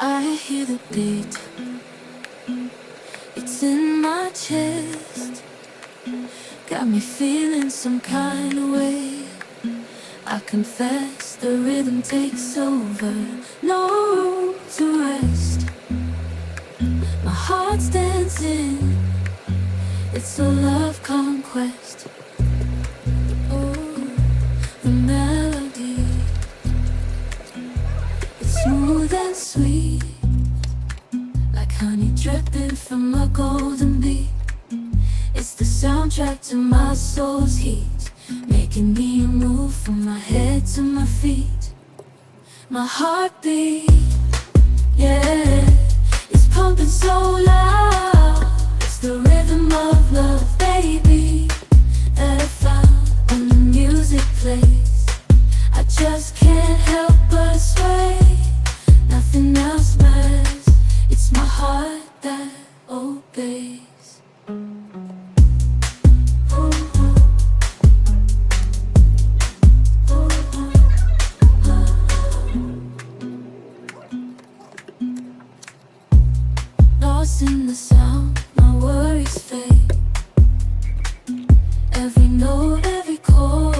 I hear the beat, it's in my chest, got me feeling some kind of way. I confess the rhythm takes over, no room to rest. My heart's dancing, it's a love conquest. Oh, the melody, it's smooth and sweet, like honey dripping from a golden beat. It's the soundtrack to my soul's heat, making me move from my head to my feet. My heartbeat, yeah, it's pumping so loud. It's the rhythm of love, baby, that I found when the music plays. I just can't help but sway. Nothing else matters. It's my heart that obeys. Lost in the sound, my worries fade. Every note, every chord,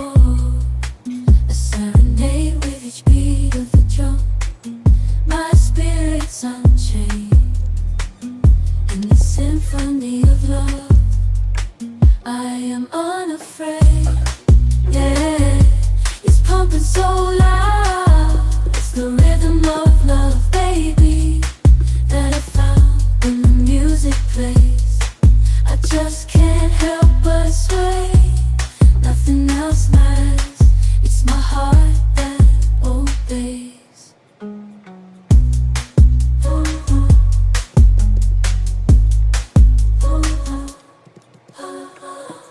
a serenade with each beat of the drum. My spirit's unchained in the symphony of love. I am unafraid, yeah, it's pumping so loud. It's the rhythm of love, baby, that I found when the music plays. I just can't help but sway. Nothing else matters. It's my heart that obeys. Oh, oh, oh, oh, oh.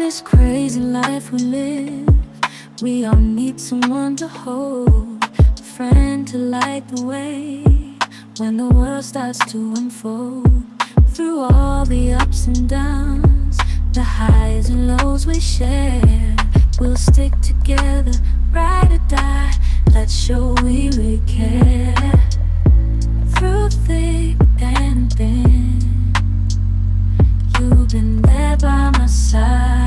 this crazy life we live, we all need someone to hold, a friend to light the way when the world starts to unfold. Through all the ups and downs, the highs and lows we share, we'll stick together, ride or die. Let's show we really care. Through thick and thin, you've been there by my side.